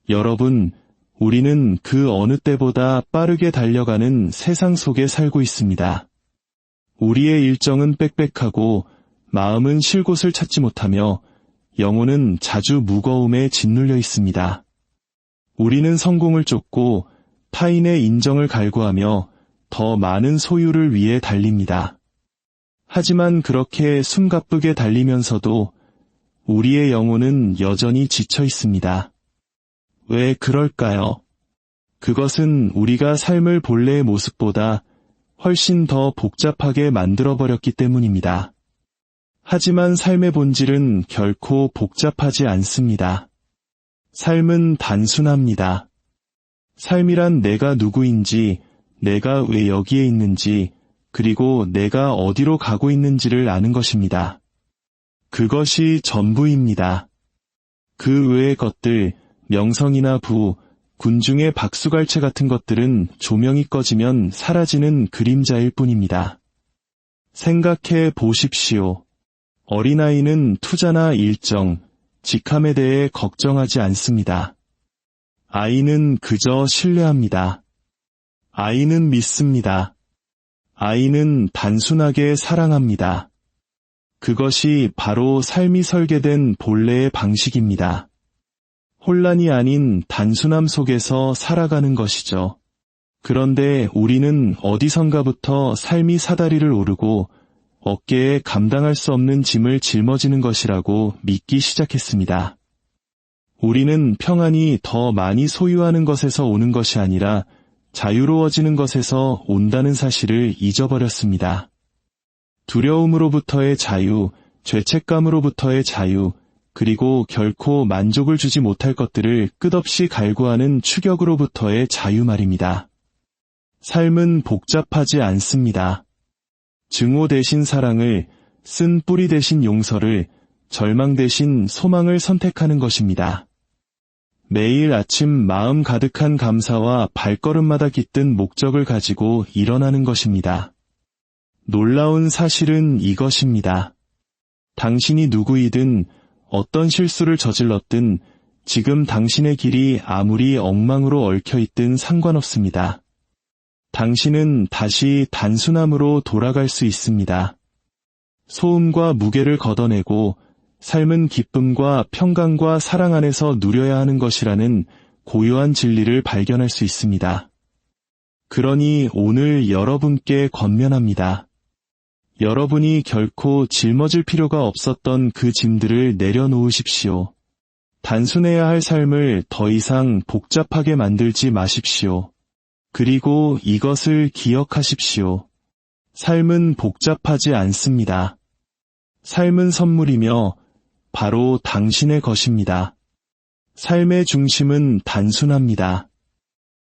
여러분, 우리는 그 어느 때보다 빠르게 달려가는 세상 속에 살고 있습니다. 우리의 일정은 빽빽하고 마음은 쉴 곳을 찾지 못하며 영혼은 자주 무거움에 짓눌려 있습니다. 우리는 성공을 쫓고 타인의 인정을 갈구하며 더 많은 소유를 위해 달립니다. 하지만 그렇게 숨가쁘게 달리면서도 우리의 영혼은 여전히 지쳐 있습니다. 왜 그럴까요? 그것은 우리가 삶을 본래의 모습보다 훨씬 더 복잡하게 만들어버렸기 때문입니다. 하지만 삶의 본질은 결코 복잡하지 않습니다. 삶은 단순합니다. 삶이란 내가 누구인지, 내가 왜 여기에 있는지, 그리고 내가 어디로 가고 있는지를 아는 것입니다. 그것이 전부입니다. 그 외의 것들, 명성이나 부, 군중의 박수갈채 같은 것들은 조명이 꺼지면 사라지는 그림자일 뿐입니다. 생각해 보십시오. 어린아이는 투자나 일정, 직함에 대해 걱정하지 않습니다. 아이는 그저 신뢰합니다. 아이는 믿습니다. 아이는 단순하게 사랑합니다. 그것이 바로 삶이 설계된 본래의 방식입니다. 혼란이 아닌 단순함 속에서 살아가는 것이죠. 그런데 우리는 어디선가부터 삶이 사다리를 오르고 어깨에 감당할 수 없는 짐을 짊어지는 것이라고 믿기 시작했습니다. 우리는 평안이 더 많이 소유하는 것에서 오는 것이 아니라 자유로워지는 것에서 온다는 사실을 잊어버렸습니다. 두려움으로부터의 자유, 죄책감으로부터의 자유, 그리고 결코 만족을 주지 못할 것들을 끝없이 갈구하는 추격으로부터의 자유 말입니다. 삶은 복잡하지 않습니다. 증오 대신 사랑을, 쓴 뿌리 대신 용서를, 절망 대신 소망을 선택하는 것입니다. 매일 아침 마음 가득한 감사와 발걸음마다 깃든 목적을 가지고 일어나는 것입니다. 놀라운 사실은 이것입니다. 당신이 누구이든 어떤 실수를 저질렀든 지금 당신의 길이 아무리 엉망으로 얽혀있든 상관없습니다. 당신은 다시 단순함으로 돌아갈 수 있습니다. 소음과 무게를 걷어내고 삶은 기쁨과 평강과 사랑 안에서 누려야 하는 것이라는 고요한 진리를 발견할 수 있습니다. 그러니 오늘 여러분께 권면합니다. 여러분이 결코 짊어질 필요가 없었던 그 짐들을 내려놓으십시오. 단순해야 할 삶을 더 이상 복잡하게 만들지 마십시오. 그리고 이것을 기억하십시오. 삶은 복잡하지 않습니다. 삶은 선물이며 바로 당신의 것입니다. 삶의 중심은 단순합니다.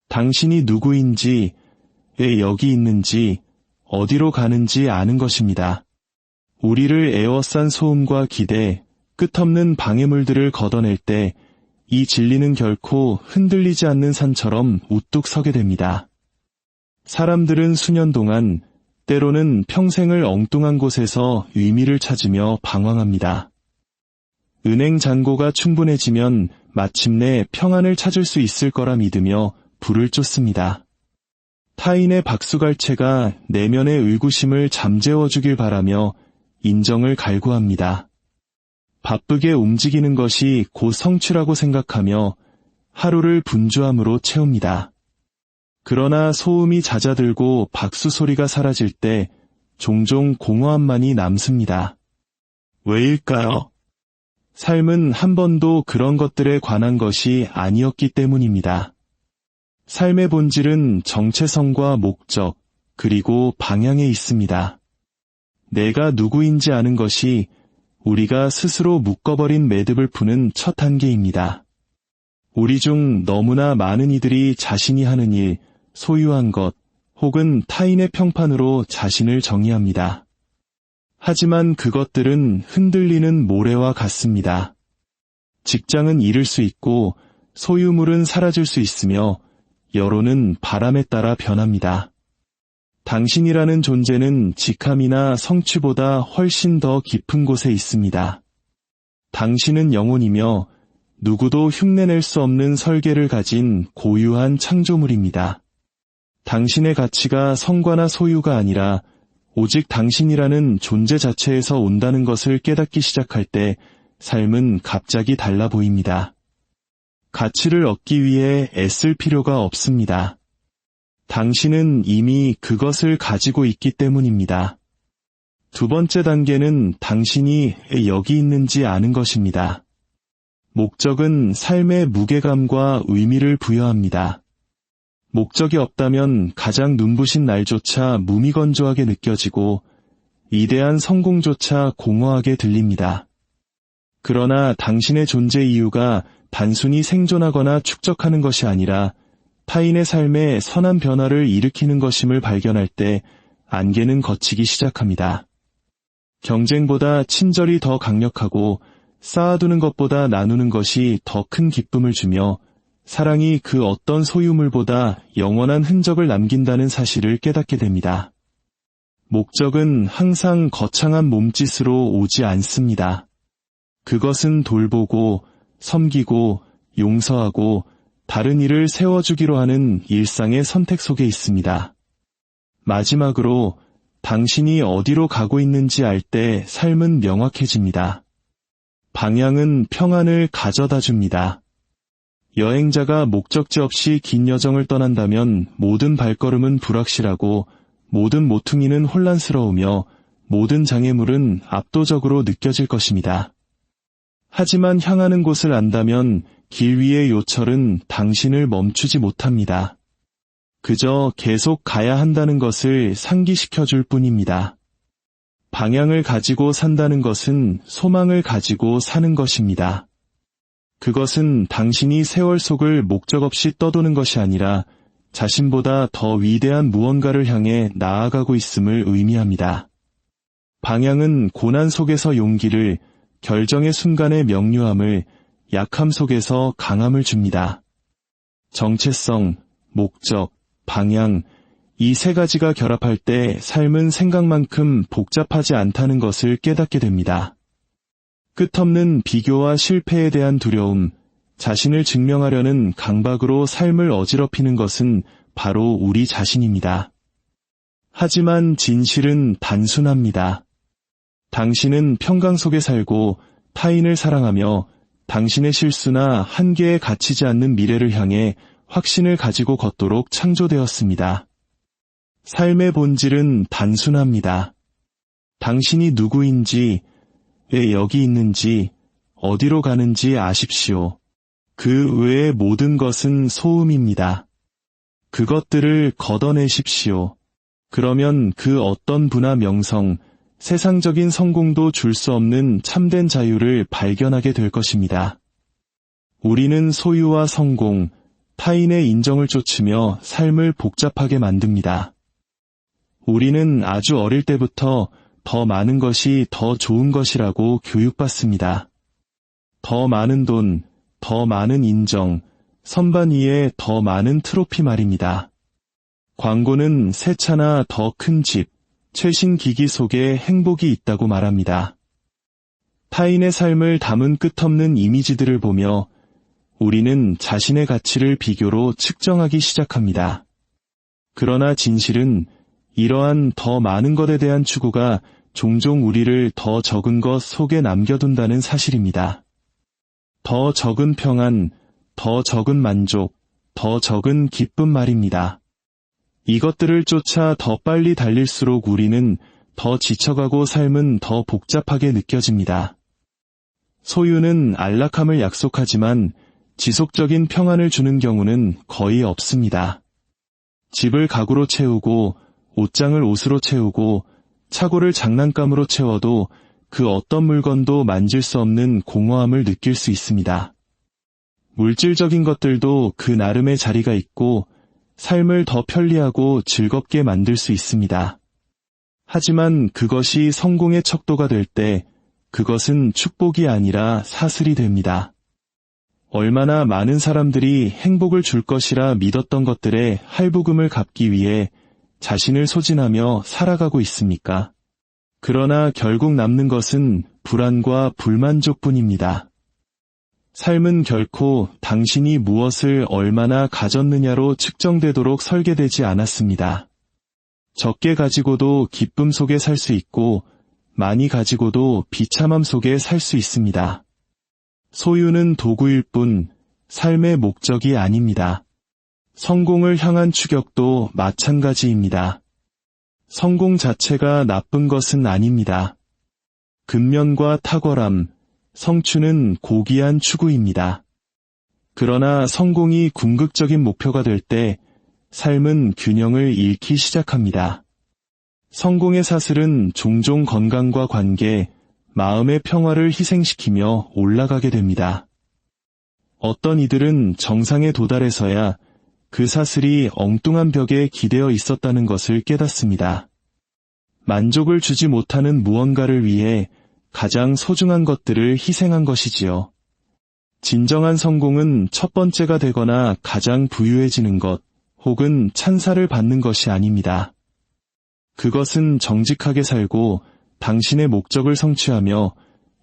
당신이 누구인지, 왜 여기 있는지, 어디로 가는지 아는 것입니다. 우리를 에워싼 소음과 기대, 끝없는 방해물들을 걷어낼 때 이 진리는 결코 흔들리지 않는 산처럼 우뚝 서게 됩니다. 사람들은 수년 동안, 때로는 평생을 엉뚱한 곳에서 의미를 찾으며 방황합니다. 은행 잔고가 충분해지면 마침내 평안을 찾을 수 있을 거라 믿으며 불을 쫓습니다. 타인의 박수갈채가 내면의 의구심을 잠재워주길 바라며 인정을 갈구합니다. 바쁘게 움직이는 것이 곧 성취라고 생각하며 하루를 분주함으로 채웁니다. 그러나 소음이 잦아들고 박수 소리가 사라질 때 종종 공허함만이 남습니다. 왜일까요? 삶은 한 번도 그런 것들에 관한 것이 아니었기 때문입니다. 삶의 본질은 정체성과 목적, 그리고 방향에 있습니다. 내가 누구인지 아는 것이 우리가 스스로 묶어버린 매듭을 푸는 첫 단계입니다. 우리 중 너무나 많은 이들이 자신이 하는 일, 소유한 것, 혹은 타인의 평판으로 자신을 정의합니다. 하지만 그것들은 흔들리는 모래와 같습니다. 직장은 잃을 수 있고 소유물은 사라질 수 있으며 여론은 바람에 따라 변합니다. 당신이라는 존재는 직함이나 성취보다 훨씬 더 깊은 곳에 있습니다. 당신은 영혼이며 누구도 흉내낼 수 없는 설계를 가진 고유한 창조물입니다. 당신의 가치가 성과나 소유가 아니라 오직 당신이라는 존재 자체에서 온다는 것을 깨닫기 시작할 때 삶은 갑자기 달라 보입니다. 가치를 얻기 위해 애쓸 필요가 없습니다. 당신은 이미 그것을 가지고 있기 때문입니다. 두 번째 단계는 당신이 여기 있는지 아는 것입니다. 목적은 삶의 무게감과 의미를 부여합니다. 목적이 없다면 가장 눈부신 날조차 무미건조하게 느껴지고 위대한 성공조차 공허하게 들립니다. 그러나 당신의 존재 이유가 단순히 생존하거나 축적하는 것이 아니라 타인의 삶에 선한 변화를 일으키는 것임을 발견할 때 안개는 걷히기 시작합니다. 경쟁보다 친절이 더 강력하고 쌓아두는 것보다 나누는 것이 더 큰 기쁨을 주며 사랑이 그 어떤 소유물보다 영원한 흔적을 남긴다는 사실을 깨닫게 됩니다. 목적은 항상 거창한 몸짓으로 오지 않습니다. 그것은 돌보고 섬기고 용서하고 다른 이를 세워주기로 하는 일상의 선택 속에 있습니다. 마지막으로 당신이 어디로 가고 있는지 알 때 삶은 명확해집니다. 방향은 평안을 가져다 줍니다. 여행자가 목적지 없이 긴 여정을 떠난다면 모든 발걸음은 불확실하고 모든 모퉁이는 혼란스러우며 모든 장애물은 압도적으로 느껴질 것입니다. 하지만 향하는 곳을 안다면 길 위의 요철은 당신을 멈추지 못합니다. 그저 계속 가야 한다는 것을 상기시켜줄 뿐입니다. 방향을 가지고 산다는 것은 소망을 가지고 사는 것입니다. 그것은 당신이 세월 속을 목적 없이 떠도는 것이 아니라 자신보다 더 위대한 무언가를 향해 나아가고 있음을 의미합니다. 방향은 고난 속에서 용기를, 결정의 순간의 명료함을, 약함 속에서 강함을 줍니다. 정체성, 목적, 방향, 이 세 가지가 결합할 때 삶은 생각만큼 복잡하지 않다는 것을 깨닫게 됩니다. 끝없는 비교와 실패에 대한 두려움, 자신을 증명하려는 강박으로 삶을 어지럽히는 것은 바로 우리 자신입니다. 하지만 진실은 단순합니다. 당신은 평강 속에 살고 타인을 사랑하며 당신의 실수나 한계에 갇히지 않는 미래를 향해 확신을 가지고 걷도록 창조되었습니다. 삶의 본질은 단순합니다. 당신이 누구인지, 왜 여기 있는지, 어디로 가는지 아십시오. 그 외의 모든 것은 소음입니다. 그것들을 걷어내십시오. 그러면 그 어떤 부나 명성, 세상적인 성공도 줄 수 없는 참된 자유를 발견하게 될 것입니다. 우리는 소유와 성공, 타인의 인정을 쫓으며 삶을 복잡하게 만듭니다. 우리는 아주 어릴 때부터 더 많은 것이 더 좋은 것이라고 교육받습니다. 더 많은 돈, 더 많은 인정, 선반 위에 더 많은 트로피 말입니다. 광고는 새 차나 더 큰 집, 최신 기기 속에 행복이 있다고 말합니다. 타인의 삶을 담은 끝없는 이미지들을 보며 우리는 자신의 가치를 비교로 측정하기 시작합니다. 그러나 진실은 이러한 더 많은 것에 대한 추구가 종종 우리를 더 적은 것 속에 남겨둔다는 사실입니다. 더 적은 평안, 더 적은 만족, 더 적은 기쁨 말입니다. 이것들을 쫓아 더 빨리 달릴수록 우리는 더 지쳐가고 삶은 더 복잡하게 느껴집니다. 소유는 안락함을 약속하지만 지속적인 평안을 주는 경우는 거의 없습니다. 집을 가구로 채우고 옷장을 옷으로 채우고 차고를 장난감으로 채워도 그 어떤 물건도 만질 수 없는 공허함을 느낄 수 있습니다. 물질적인 것들도 그 나름의 자리가 있고 삶을 더 편리하고 즐겁게 만들 수 있습니다. 하지만 그것이 성공의 척도가 될 때 그것은 축복이 아니라 사슬이 됩니다. 얼마나 많은 사람들이 행복을 줄 것이라 믿었던 것들의 할부금을 갚기 위해 자신을 소진하며 살아가고 있습니까? 그러나 결국 남는 것은 불안과 불만족뿐입니다. 삶은 결코 당신이 무엇을 얼마나 가졌느냐로 측정되도록 설계되지 않았습니다. 적게 가지고도 기쁨 속에 살 수 있고, 많이 가지고도 비참함 속에 살 수 있습니다. 소유는 도구일 뿐, 삶의 목적이 아닙니다. 성공을 향한 추격도 마찬가지입니다. 성공 자체가 나쁜 것은 아닙니다. 근면과 탁월함, 성취는 고귀한 추구입니다. 그러나 성공이 궁극적인 목표가 될 때 삶은 균형을 잃기 시작합니다. 성공의 사슬은 종종 건강과 관계, 마음의 평화를 희생시키며 올라가게 됩니다. 어떤 이들은 정상에 도달해서야 그 사슬이 엉뚱한 벽에 기대어 있었다는 것을 깨닫습니다. 만족을 주지 못하는 무언가를 위해 가장 소중한 것들을 희생한 것이지요. 진정한 성공은 첫 번째가 되거나 가장 부유해지는 것, 혹은 찬사를 받는 것이 아닙니다. 그것은 정직하게 살고 당신의 목적을 성취하며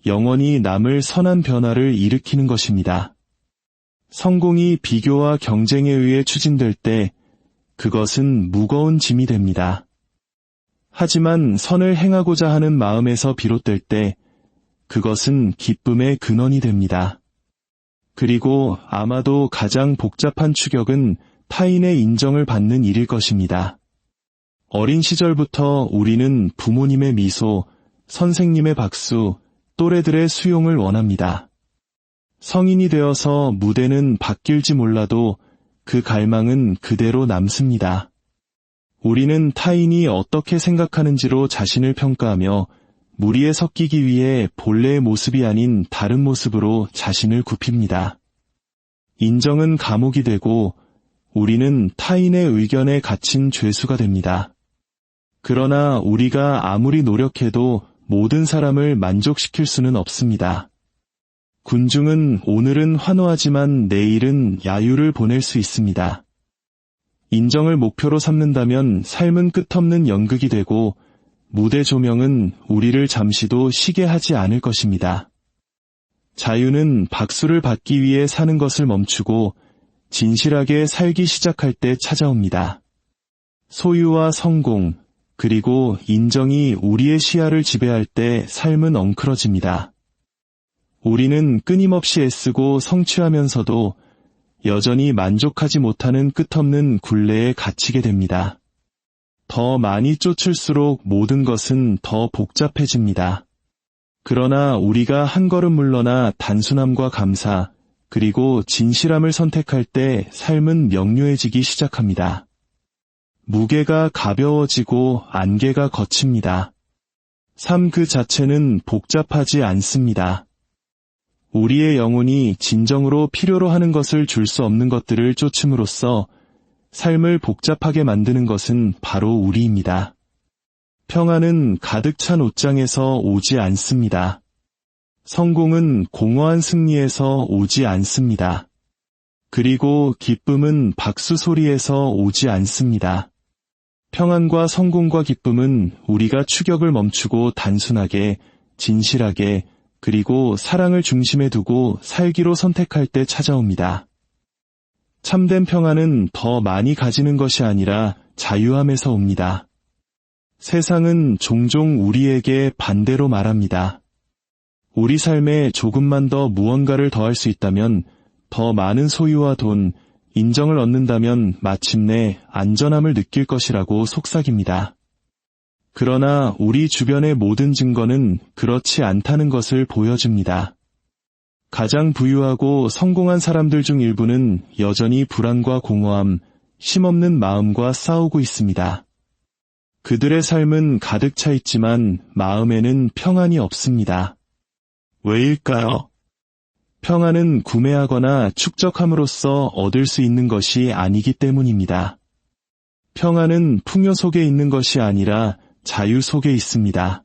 영원히 남을 선한 변화를 일으키는 것입니다. 성공이 비교와 경쟁에 의해 추진될 때 그것은 무거운 짐이 됩니다. 하지만 선을 행하고자 하는 마음에서 비롯될 때 그것은 기쁨의 근원이 됩니다. 그리고 아마도 가장 복잡한 추격은 타인의 인정을 받는 일일 것입니다. 어린 시절부터 우리는 부모님의 미소, 선생님의 박수, 또래들의 수용을 원합니다. 성인이 되어서 무대는 바뀔지 몰라도 그 갈망은 그대로 남습니다. 우리는 타인이 어떻게 생각하는지로 자신을 평가하며 무리에 섞이기 위해 본래의 모습이 아닌 다른 모습으로 자신을 굽힙니다. 인정은 감옥이 되고 우리는 타인의 의견에 갇힌 죄수가 됩니다. 그러나 우리가 아무리 노력해도 모든 사람을 만족시킬 수는 없습니다. 군중은 오늘은 환호하지만 내일은 야유를 보낼 수 있습니다. 인정을 목표로 삼는다면 삶은 끝없는 연극이 되고 무대 조명은 우리를 잠시도 쉬게 하지 않을 것입니다. 자유는 박수를 받기 위해 사는 것을 멈추고 진실하게 살기 시작할 때 찾아옵니다. 소유와 성공, 그리고 인정이 우리의 시야를 지배할 때 삶은 엉클어집니다. 우리는 끊임없이 애쓰고 성취하면서도 여전히 만족하지 못하는 끝없는 굴레에 갇히게 됩니다. 더 많이 쫓을수록 모든 것은 더 복잡해집니다. 그러나 우리가 한 걸음 물러나 단순함과 감사, 그리고 진실함을 선택할 때 삶은 명료해지기 시작합니다. 무게가 가벼워지고 안개가 걷힙니다. 삶 그 자체는 복잡하지 않습니다. 우리의 영혼이 진정으로 필요로 하는 것을 줄 수 없는 것들을 쫓음으로써 삶을 복잡하게 만드는 것은 바로 우리입니다. 평안은 가득 찬 옷장에서 오지 않습니다. 성공은 공허한 승리에서 오지 않습니다. 그리고 기쁨은 박수 소리에서 오지 않습니다. 평안과 성공과 기쁨은 우리가 추격을 멈추고 단순하게, 진실하게, 그리고 사랑을 중심에 두고 살기로 선택할 때 찾아옵니다. 참된 평안은 더 많이 가지는 것이 아니라 자유함에서 옵니다. 세상은 종종 우리에게 반대로 말합니다. 우리 삶에 조금만 더 무언가를 더할 수 있다면, 더 많은 소유와 돈, 인정을 얻는다면 마침내 안전함을 느낄 것이라고 속삭입니다. 그러나 우리 주변의 모든 증거는 그렇지 않다는 것을 보여줍니다. 가장 부유하고 성공한 사람들 중 일부는 여전히 불안과 공허함, 쉼없는 마음과 싸우고 있습니다. 그들의 삶은 가득 차 있지만 마음에는 평안이 없습니다. 왜일까요? 평안은 구매하거나 축적함으로써 얻을 수 있는 것이 아니기 때문입니다. 평안은 풍요 속에 있는 것이 아니라 자유 속에 있습니다.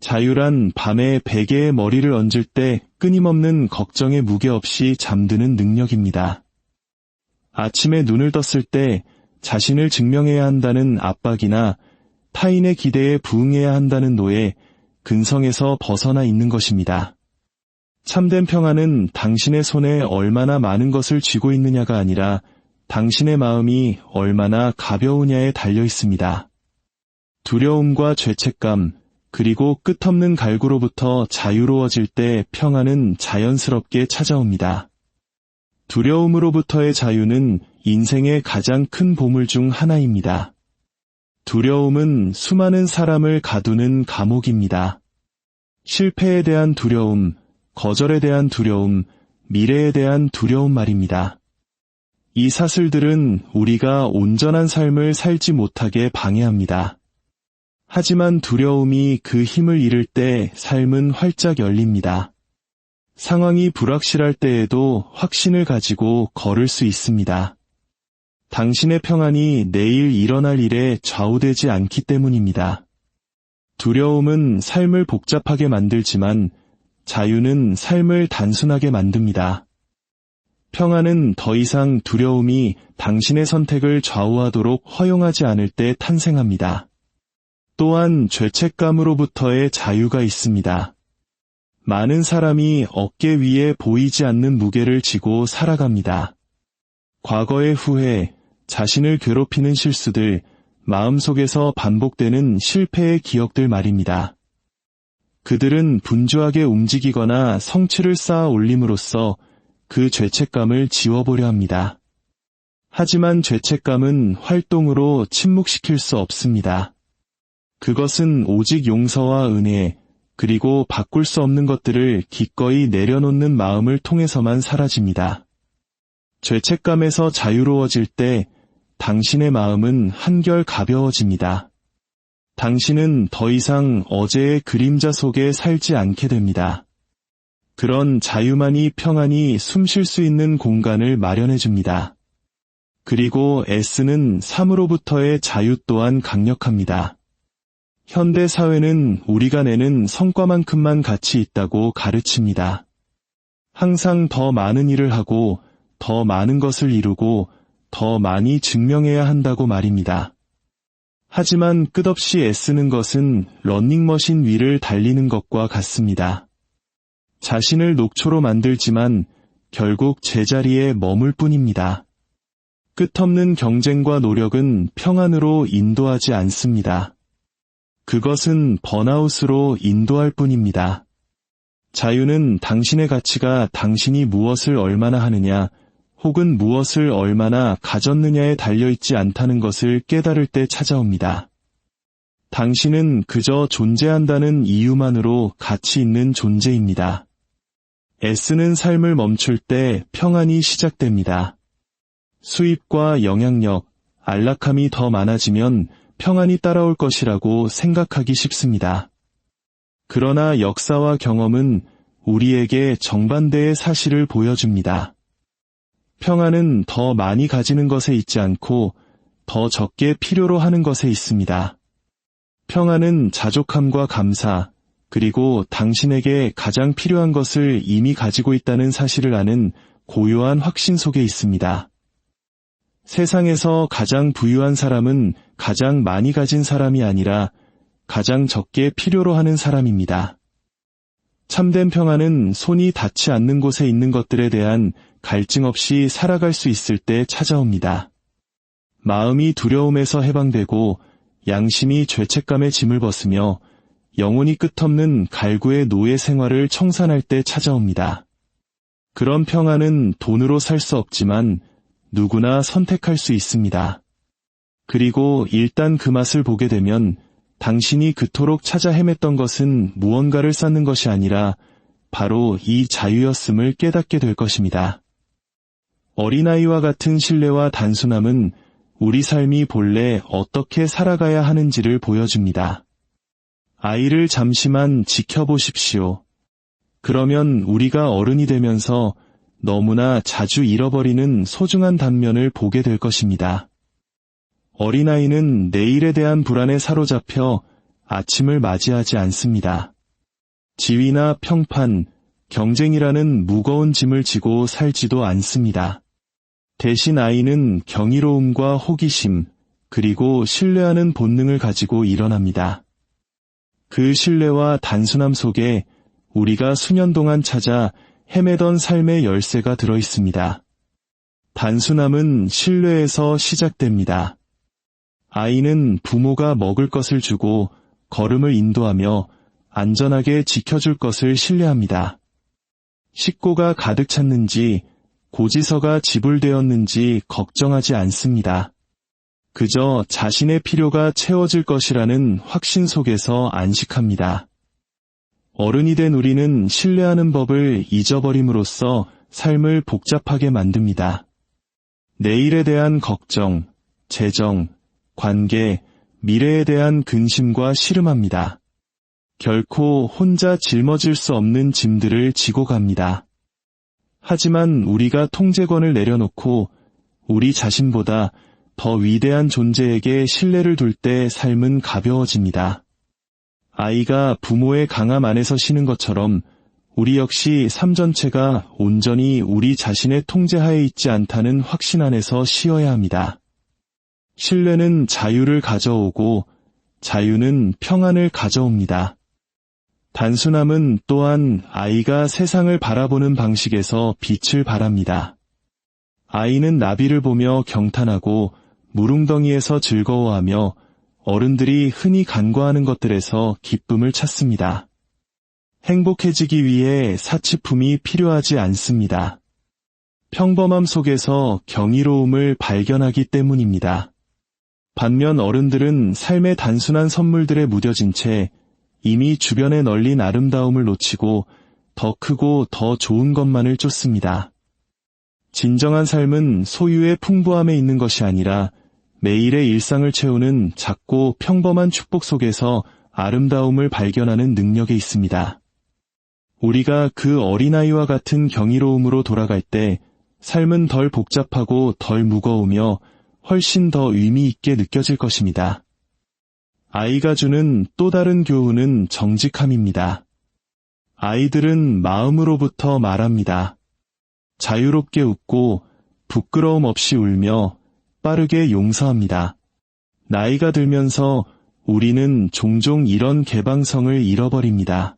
자유란 밤에 베개에 머리를 얹을 때 끊임없는 걱정의 무게 없이 잠드는 능력입니다. 아침에 눈을 떴을 때 자신을 증명해야 한다는 압박이나 타인의 기대에 부응해야 한다는 노예, 근성에서 벗어나 있는 것입니다. 참된 평안은 당신의 손에 얼마나 많은 것을 쥐고 있느냐가 아니라 당신의 마음이 얼마나 가벼우냐에 달려 있습니다. 두려움과 죄책감, 그리고 끝없는 갈구로부터 자유로워질 때 평안은 자연스럽게 찾아옵니다. 두려움으로부터의 자유는 인생의 가장 큰 보물 중 하나입니다. 두려움은 수많은 사람을 가두는 감옥입니다. 실패에 대한 두려움, 거절에 대한 두려움, 미래에 대한 두려움 말입니다. 이 사슬들은 우리가 온전한 삶을 살지 못하게 방해합니다. 하지만 두려움이 그 힘을 잃을 때 삶은 활짝 열립니다. 상황이 불확실할 때에도 확신을 가지고 걸을 수 있습니다. 당신의 평안이 내일 일어날 일에 좌우되지 않기 때문입니다. 두려움은 삶을 복잡하게 만들지만 자유는 삶을 단순하게 만듭니다. 평안은 더 이상 두려움이 당신의 선택을 좌우하도록 허용하지 않을 때 탄생합니다. 또한 죄책감으로부터의 자유가 있습니다. 많은 사람이 어깨 위에 보이지 않는 무게를 지고 살아갑니다. 과거의 후회, 자신을 괴롭히는 실수들, 마음속에서 반복되는 실패의 기억들 말입니다. 그들은 분주하게 움직이거나 성취를 쌓아 올림으로써 그 죄책감을 지워보려 합니다. 하지만 죄책감은 활동으로 침묵시킬 수 없습니다. 그것은 오직 용서와 은혜, 그리고 바꿀 수 없는 것들을 기꺼이 내려놓는 마음을 통해서만 사라집니다. 죄책감에서 자유로워질 때 당신의 마음은 한결 가벼워집니다. 당신은 더 이상 어제의 그림자 속에 살지 않게 됩니다. 그런 자유만이 평안히 숨 쉴 수 있는 공간을 마련해 줍니다. 그리고 S는 삶으로부터의 자유 또한 강력합니다. 현대 사회는 우리가 내는 성과만큼만 가치 있다고 가르칩니다. 항상 더 많은 일을 하고 더 많은 것을 이루고 더 많이 증명해야 한다고 말입니다. 하지만 끝없이 애쓰는 것은 러닝머신 위를 달리는 것과 같습니다. 자신을 녹초로 만들지만 결국 제자리에 머물 뿐입니다. 끝없는 경쟁과 노력은 평안으로 인도하지 않습니다. 그것은 번아웃으로 인도할 뿐입니다. 자유는 당신의 가치가 당신이 무엇을 얼마나 하느냐, 혹은 무엇을 얼마나 가졌느냐에 달려있지 않다는 것을 깨달을 때 찾아옵니다. 당신은 그저 존재한다는 이유만으로 가치 있는 존재입니다. 애쓰는 삶을 멈출 때 평안이 시작됩니다. 수입과 영향력, 안락함이 더 많아지면 평안이 따라올 것이라고 생각하기 쉽습니다. 그러나 역사와 경험은 우리에게 정반대의 사실을 보여줍니다. 평안은 더 많이 가지는 것에 있지 않고 더 적게 필요로 하는 것에 있습니다. 평안은 자족함과 감사, 그리고 당신에게 가장 필요한 것을 이미 가지고 있다는 사실을 아는 고요한 확신 속에 있습니다. 세상에서 가장 부유한 사람은 가장 많이 가진 사람이 아니라 가장 적게 필요로 하는 사람입니다. 참된 평안은 손이 닿지 않는 곳에 있는 것들에 대한 갈증 없이 살아갈 수 있을 때 찾아옵니다. 마음이 두려움에서 해방되고 양심이 죄책감의 짐을 벗으며 영혼이 끝없는 갈구의 노예 생활을 청산할 때 찾아옵니다. 그런 평안은 돈으로 살 수 없지만 누구나 선택할 수 있습니다. 그리고 일단 그 맛을 보게 되면 당신이 그토록 찾아 헤맸던 것은 무언가를 쌓는 것이 아니라 바로 이 자유였음을 깨닫게 될 것입니다. 어린아이와 같은 신뢰와 단순함은 우리 삶이 본래 어떻게 살아가야 하는지를 보여줍니다. 아이를 잠시만 지켜보십시오. 그러면 우리가 어른이 되면서 너무나 자주 잃어버리는 소중한 단면을 보게 될 것입니다. 어린아이는 내일에 대한 불안에 사로잡혀 아침을 맞이하지 않습니다. 지위나 평판, 경쟁이라는 무거운 짐을 지고 살지도 않습니다. 대신 아이는 경이로움과 호기심, 그리고 신뢰하는 본능을 가지고 일어납니다. 그 신뢰와 단순함 속에 우리가 수년 동안 찾아 헤매던 삶의 열쇠가 들어 있습니다. 단순함은 신뢰에서 시작됩니다. 아이는 부모가 먹을 것을 주고 걸음을 인도하며 안전하게 지켜줄 것을 신뢰합니다. 식구가 가득 찼는지 고지서가 지불되었는지 걱정하지 않습니다. 그저 자신의 필요가 채워질 것이라는 확신 속에서 안식합니다. 어른이 된 우리는 신뢰하는 법을 잊어버림으로써 삶을 복잡하게 만듭니다. 내일에 대한 걱정, 재정, 관계, 미래에 대한 근심과 씨름합니다. 결코 혼자 짊어질 수 없는 짐들을 지고 갑니다. 하지만 우리가 통제권을 내려놓고 우리 자신보다 더 위대한 존재에게 신뢰를 둘 때 삶은 가벼워집니다. 아이가 부모의 강함 안에서 쉬는 것처럼 우리 역시 삶 전체가 온전히 우리 자신의 통제하에 있지 않다는 확신 안에서 쉬어야 합니다. 신뢰는 자유를 가져오고 자유는 평안을 가져옵니다. 단순함은 또한 아이가 세상을 바라보는 방식에서 빛을 발합니다. 아이는 나비를 보며 경탄하고 무릉덩이에서 즐거워하며 어른들이 흔히 간과하는 것들에서 기쁨을 찾습니다. 행복해지기 위해 사치품이 필요하지 않습니다. 평범함 속에서 경이로움을 발견하기 때문입니다. 반면 어른들은 삶의 단순한 선물들에 무뎌진 채 이미 주변에 널린 아름다움을 놓치고 더 크고 더 좋은 것만을 쫓습니다. 진정한 삶은 소유의 풍부함에 있는 것이 아니라 매일의 일상을 채우는 작고 평범한 축복 속에서 아름다움을 발견하는 능력에 있습니다. 우리가 그 어린아이와 같은 경이로움으로 돌아갈 때 삶은 덜 복잡하고 덜 무거우며 훨씬 더 의미 있게 느껴질 것입니다. 아이가 주는 또 다른 교훈은 정직함입니다. 아이들은 마음으로부터 말합니다. 자유롭게 웃고 부끄러움 없이 울며 빠르게 용서합니다. 나이가 들면서 우리는 종종 이런 개방성을 잃어버립니다.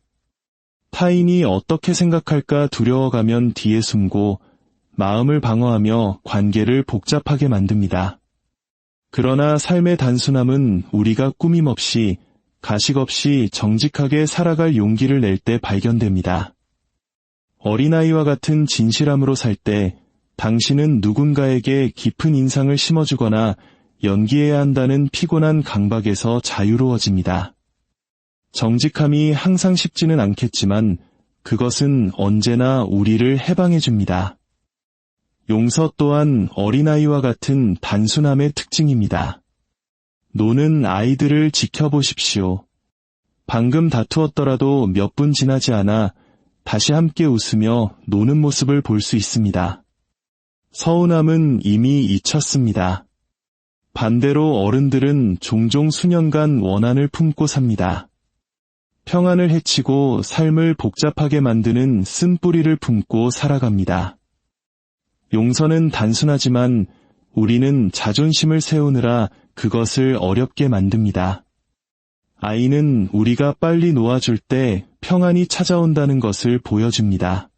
타인이 어떻게 생각할까 두려워가면 뒤에 숨고 마음을 방어하며 관계를 복잡하게 만듭니다. 그러나 삶의 단순함은 우리가 꾸밈 없이 가식 없이 정직하게 살아갈 용기를 낼 때 발견됩니다. 어린아이와 같은 진실함으로 살 때 당신은 누군가에게 깊은 인상을 심어주거나 연기해야 한다는 피곤한 강박에서 자유로워집니다. 정직함이 항상 쉽지는 않겠지만 그것은 언제나 우리를 해방해줍니다. 용서 또한 어린아이와 같은 단순함의 특징입니다. 노는 아이들을 지켜보십시오. 방금 다투었더라도 몇 분 지나지 않아 다시 함께 웃으며 노는 모습을 볼 수 있습니다. 서운함은 이미 잊혔습니다. 반대로 어른들은 종종 수년간 원한을 품고 삽니다. 평안을 해치고 삶을 복잡하게 만드는 쓴뿌리를 품고 살아갑니다. 용서는 단순하지만 우리는 자존심을 세우느라 그것을 어렵게 만듭니다. 아이는 우리가 빨리 놓아줄 때 평안이 찾아온다는 것을 보여줍니다.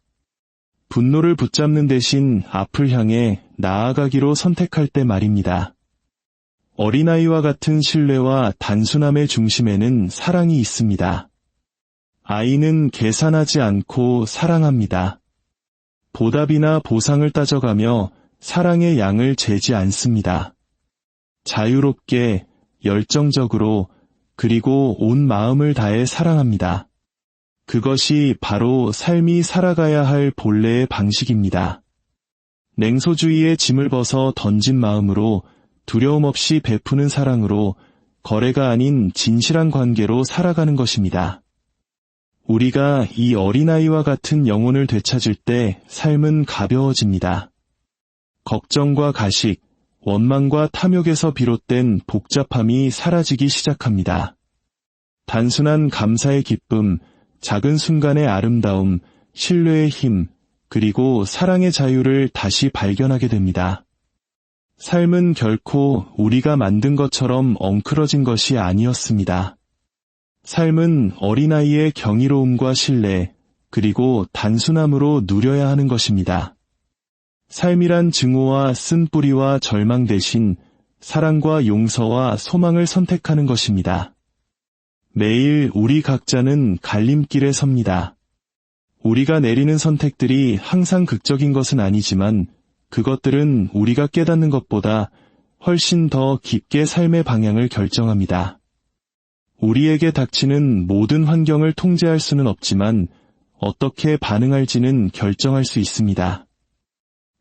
분노를 붙잡는 대신 앞을 향해 나아가기로 선택할 때 말입니다. 어린아이와 같은 신뢰와 단순함의 중심에는 사랑이 있습니다. 아이는 계산하지 않고 사랑합니다. 보답이나 보상을 따져가며 사랑의 양을 재지 않습니다. 자유롭게, 열정적으로, 그리고 온 마음을 다해 사랑합니다. 그것이 바로 삶이 살아가야 할 본래의 방식입니다. 냉소주의의 짐을 벗어 던진 마음으로 두려움 없이 베푸는 사랑으로 거래가 아닌 진실한 관계로 살아가는 것입니다. 우리가 이 어린아이와 같은 영혼을 되찾을 때 삶은 가벼워집니다. 걱정과 가식, 원망과 탐욕에서 비롯된 복잡함이 사라지기 시작합니다. 단순한 감사의 기쁨, 작은 순간의 아름다움, 신뢰의 힘, 그리고 사랑의 자유를 다시 발견하게 됩니다. 삶은 결코 우리가 만든 것처럼 엉클어진 것이 아니었습니다. 삶은 어린아이의 경이로움과 신뢰, 그리고 단순함으로 누려야 하는 것입니다. 삶이란 증오와 쓴뿌리와 절망 대신 사랑과 용서와 소망을 선택하는 것입니다. 매일 우리 각자는 갈림길에 섭니다. 우리가 내리는 선택들이 항상 극적인 것은 아니지만 그것들은 우리가 깨닫는 것보다 훨씬 더 깊게 삶의 방향을 결정합니다. 우리에게 닥치는 모든 환경을 통제할 수는 없지만 어떻게 반응할지는 결정할 수 있습니다.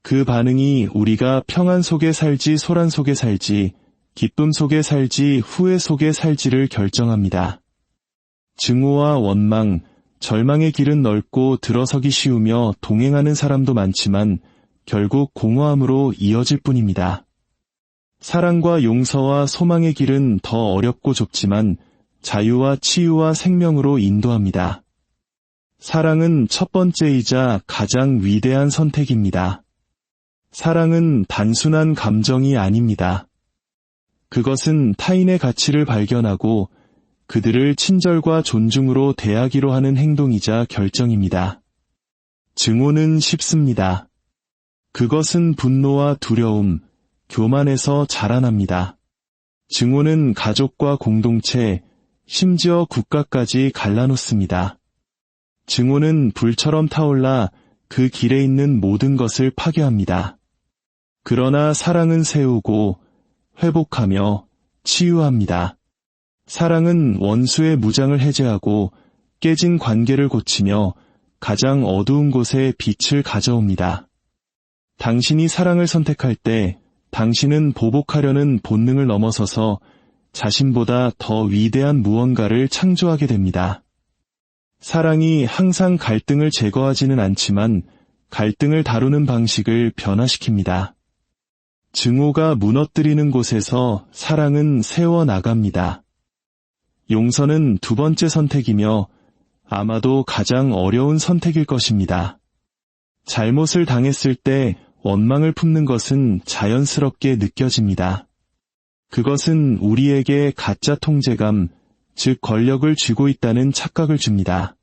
그 반응이 우리가 평안 속에 살지 소란 속에 살지 기쁨 속에 살지 후회 속에 살지를 결정합니다. 증오와 원망, 절망의 길은 넓고 들어서기 쉬우며 동행하는 사람도 많지만 결국 공허함으로 이어질 뿐입니다. 사랑과 용서와 소망의 길은 더 어렵고 좁지만 자유와 치유와 생명으로 인도합니다. 사랑은 첫 번째이자 가장 위대한 선택입니다. 사랑은 단순한 감정이 아닙니다. 그것은 타인의 가치를 발견하고 그들을 친절과 존중으로 대하기로 하는 행동이자 결정입니다. 증오는 쉽습니다. 그것은 분노와 두려움, 교만에서 자라납니다. 증오는 가족과 공동체, 심지어 국가까지 갈라놓습니다. 증오는 불처럼 타올라 그 길에 있는 모든 것을 파괴합니다. 그러나 사랑은 세우고 회복하며 치유합니다. 사랑은 원수의 무장을 해제하고 깨진 관계를 고치며 가장 어두운 곳에 빛을 가져옵니다. 당신이 사랑을 선택할 때 당신은 보복하려는 본능을 넘어서서 자신보다 더 위대한 무언가를 창조하게 됩니다. 사랑이 항상 갈등을 제거하지는 않지만 갈등을 다루는 방식을 변화시킵니다. 증오가 무너뜨리는 곳에서 사랑은 세워나갑니다. 용서는 두 번째 선택이며 아마도 가장 어려운 선택일 것입니다. 잘못을 당했을 때 원망을 품는 것은 자연스럽게 느껴집니다. 그것은 우리에게 가짜 통제감, 즉 권력을 쥐고 있다는 착각을 줍니다.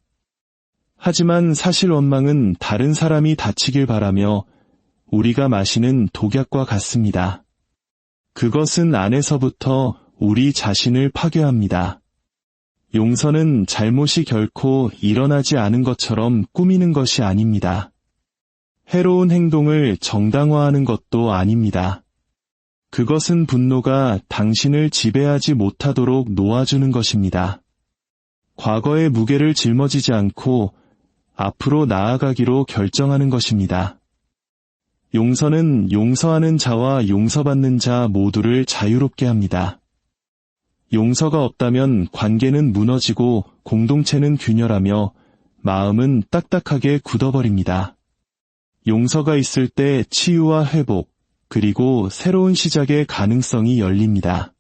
하지만 사실 원망은 다른 사람이 다치길 바라며 우리가 마시는 독약과 같습니다. 그것은 안에서부터 우리 자신을 파괴합니다. 용서는 잘못이 결코 일어나지 않은 것처럼 꾸미는 것이 아닙니다. 해로운 행동을 정당화하는 것도 아닙니다. 그것은 분노가 당신을 지배하지 못하도록 놓아주는 것입니다. 과거의 무게를 짊어지지 않고 앞으로 나아가기로 결정하는 것입니다. 용서는 용서하는 자와 용서받는 자 모두를 자유롭게 합니다. 용서가 없다면 관계는 무너지고 공동체는 균열하며 마음은 딱딱하게 굳어버립니다. 용서가 있을 때 치유와 회복, 그리고 새로운 시작의 가능성이 열립니다.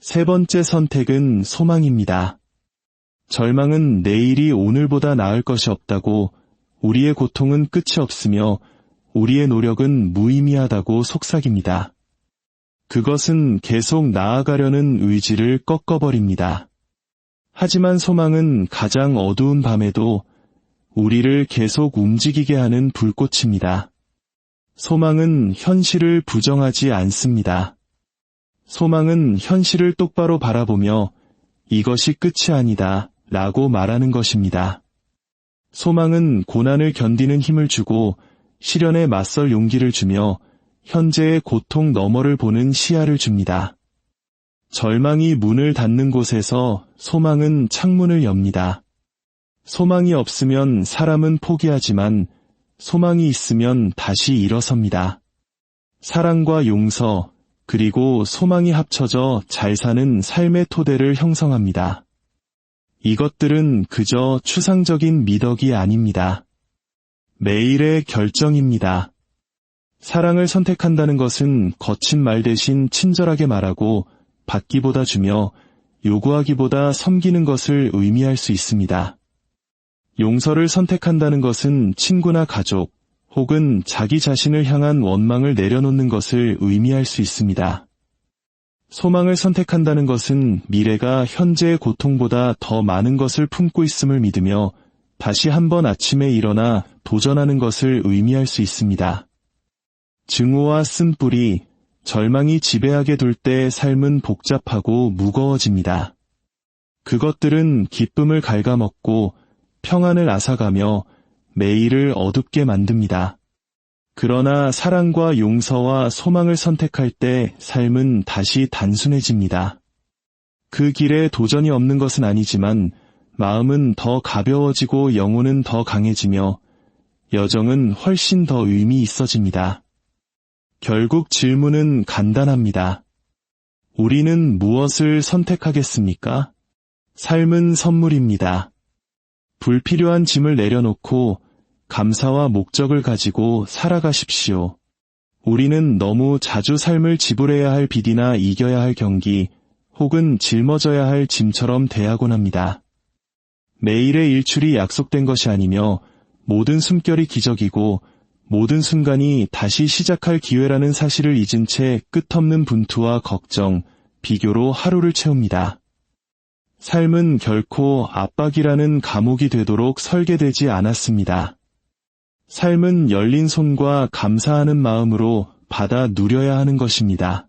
세 번째 선택은 소망입니다. 절망은 내일이 오늘보다 나을 것이 없다고, 우리의 고통은 끝이 없으며 우리의 노력은 무의미하다고 속삭입니다. 그것은 계속 나아가려는 의지를 꺾어버립니다. 하지만 소망은 가장 어두운 밤에도 우리를 계속 움직이게 하는 불꽃입니다. 소망은 현실을 부정하지 않습니다. 소망은 현실을 똑바로 바라보며 이것이 끝이 아니다 라고 말하는 것입니다. 소망은 고난을 견디는 힘을 주고 시련에 맞설 용기를 주며 현재의 고통 너머를 보는 시야를 줍니다. 절망이 문을 닫는 곳에서 소망은 창문을 엽니다. 소망이 없으면 사람은 포기하지만 소망이 있으면 다시 일어섭니다. 사랑과 용서, 그리고 소망이 합쳐져 잘 사는 삶의 토대를 형성합니다. 이것들은 그저 추상적인 미덕이 아닙니다. 매일의 결정입니다. 사랑을 선택한다는 것은 거친 말 대신 친절하게 말하고 받기보다 주며 요구하기보다 섬기는 것을 의미할 수 있습니다. 용서를 선택한다는 것은 친구나 가족 혹은 자기 자신을 향한 원망을 내려놓는 것을 의미할 수 있습니다. 소망을 선택한다는 것은 미래가 현재의 고통보다 더 많은 것을 품고 있음을 믿으며 다시 한번 아침에 일어나 도전하는 것을 의미할 수 있습니다. 증오와 쓴뿌리, 절망이 지배하게 둘 때 삶은 복잡하고 무거워집니다. 그것들은 기쁨을 갉아먹고 평안을 앗아가며 매일을 어둡게 만듭니다. 그러나 사랑과 용서와 소망을 선택할 때 삶은 다시 단순해집니다. 그 길에 도전이 없는 것은 아니지만 마음은 더 가벼워지고 영혼은 더 강해지며 여정은 훨씬 더 의미 있어집니다. 결국 질문은 간단합니다. 우리는 무엇을 선택하겠습니까? 삶은 선물입니다. 불필요한 짐을 내려놓고 감사와 목적을 가지고 살아가십시오. 우리는 너무 자주 삶을 지불해야 할 빚이나 이겨야 할 경기, 혹은 짊어져야 할 짐처럼 대하곤 합니다. 매일의 일출이 약속된 것이 아니며 모든 숨결이 기적이고 모든 순간이 다시 시작할 기회라는 사실을 잊은 채 끝없는 분투와 걱정, 비교로 하루를 채웁니다. 삶은 결코 압박이라는 감옥이 되도록 설계되지 않았습니다. 삶은 열린 손과 감사하는 마음으로 받아 누려야 하는 것입니다.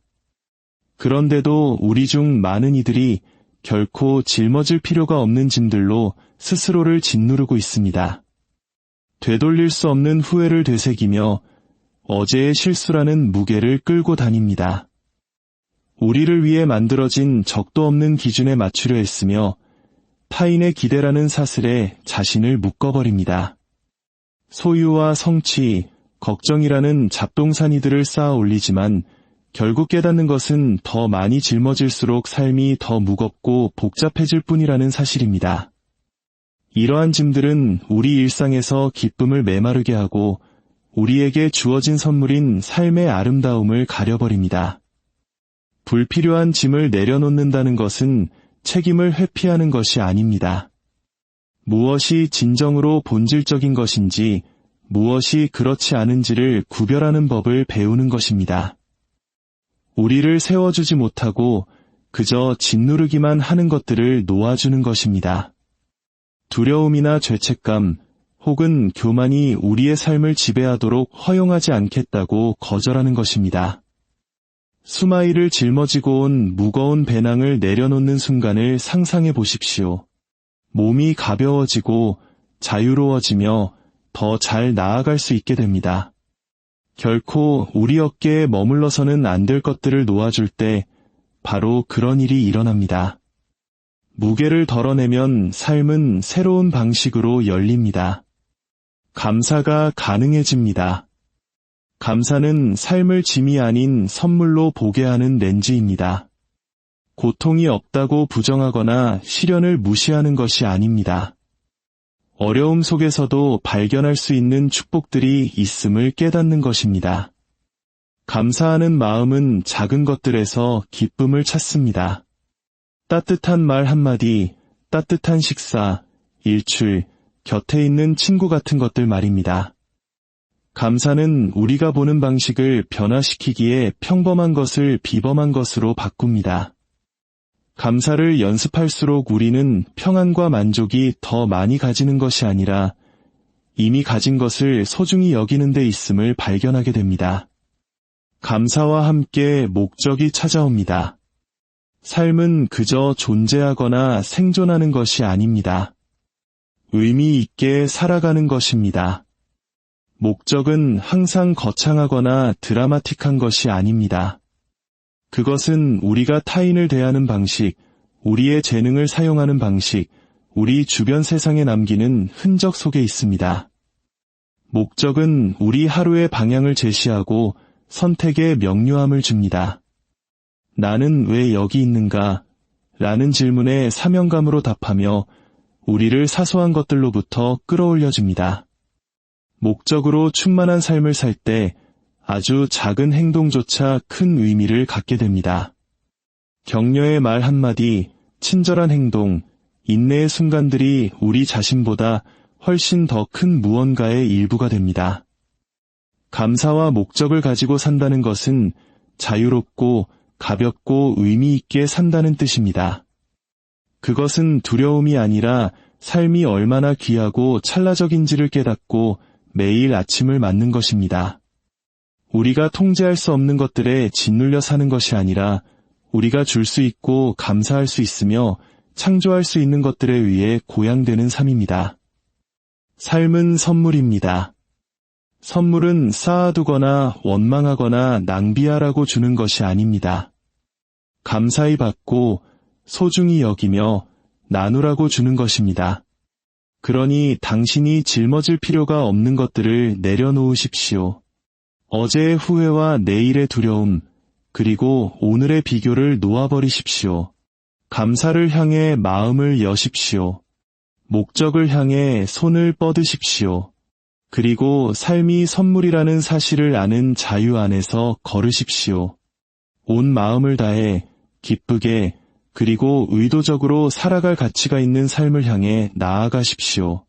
그런데도 우리 중 많은 이들이 결코 짊어질 필요가 없는 짐들로 스스로를 짓누르고 있습니다. 되돌릴 수 없는 후회를 되새기며 어제의 실수라는 무게를 끌고 다닙니다. 우리를 위해 만들어진 적도 없는 기준에 맞추려 했으며 타인의 기대라는 사슬에 자신을 묶어버립니다. 소유와 성취, 걱정이라는 잡동사니들을 쌓아 올리지만 결국 깨닫는 것은 더 많이 짊어질수록 삶이 더 무겁고 복잡해질 뿐이라는 사실입니다. 이러한 짐들은 우리 일상에서 기쁨을 메마르게 하고 우리에게 주어진 선물인 삶의 아름다움을 가려버립니다. 불필요한 짐을 내려놓는다는 것은 책임을 회피하는 것이 아닙니다. 무엇이 진정으로 본질적인 것인지, 무엇이 그렇지 않은지를 구별하는 법을 배우는 것입니다. 우리를 세워주지 못하고 그저 짓누르기만 하는 것들을 놓아주는 것입니다. 두려움이나 죄책감 혹은 교만이 우리의 삶을 지배하도록 허용하지 않겠다고 거절하는 것입니다. 수마일을 짊어지고 온 무거운 배낭을 내려놓는 순간을 상상해 보십시오. 몸이 가벼워지고 자유로워지며 더 잘 나아갈 수 있게 됩니다. 결코 우리 어깨에 머물러서는 안 될 것들을 놓아줄 때 바로 그런 일이 일어납니다. 무게를 덜어내면 삶은 새로운 방식으로 열립니다. 감사가 가능해집니다. 감사는 삶을 짐이 아닌 선물로 보게 하는 렌즈입니다. 고통이 없다고 부정하거나 시련을 무시하는 것이 아닙니다. 어려움 속에서도 발견할 수 있는 축복들이 있음을 깨닫는 것입니다. 감사하는 마음은 작은 것들에서 기쁨을 찾습니다. 따뜻한 말 한마디, 따뜻한 식사, 일출, 곁에 있는 친구 같은 것들 말입니다. 감사는 우리가 보는 방식을 변화시키기에 평범한 것을 비범한 것으로 바꿉니다. 감사를 연습할수록 우리는 평안과 만족이 더 많이 가지는 것이 아니라 이미 가진 것을 소중히 여기는 데 있음을 발견하게 됩니다. 감사와 함께 목적이 찾아옵니다. 삶은 그저 존재하거나 생존하는 것이 아닙니다. 의미 있게 살아가는 것입니다. 목적은 항상 거창하거나 드라마틱한 것이 아닙니다. 그것은 우리가 타인을 대하는 방식, 우리의 재능을 사용하는 방식, 우리 주변 세상에 남기는 흔적 속에 있습니다. 목적은 우리 하루의 방향을 제시하고 선택의 명료함을 줍니다. 나는 왜 여기 있는가? 라는 질문에 사명감으로 답하며 우리를 사소한 것들로부터 끌어올려줍니다. 목적으로 충만한 삶을 살 때 아주 작은 행동조차 큰 의미를 갖게 됩니다. 격려의 말 한마디, 친절한 행동, 인내의 순간들이 우리 자신보다 훨씬 더 큰 무언가의 일부가 됩니다. 감사와 목적을 가지고 산다는 것은 자유롭고 가볍고 의미 있게 산다는 뜻입니다. 그것은 두려움이 아니라 삶이 얼마나 귀하고 찰나적인지를 깨닫고 매일 아침을 맞는 것입니다. 우리가 통제할 수 없는 것들에 짓눌려 사는 것이 아니라 우리가 줄 수 있고 감사할 수 있으며 창조할 수 있는 것들에 의해 고양되는 삶입니다. 삶은 선물입니다. 선물은 쌓아두거나 원망하거나 낭비하라고 주는 것이 아닙니다. 감사히 받고 소중히 여기며 나누라고 주는 것입니다. 그러니 당신이 짊어질 필요가 없는 것들을 내려놓으십시오. 어제의 후회와 내일의 두려움, 그리고 오늘의 비교를 놓아버리십시오. 감사를 향해 마음을 여십시오. 목적을 향해 손을 뻗으십시오. 그리고 삶이 선물이라는 사실을 아는 자유 안에서 걸으십시오. 온 마음을 다해 기쁘게 그리고 의도적으로 살아갈 가치가 있는 삶을 향해 나아가십시오.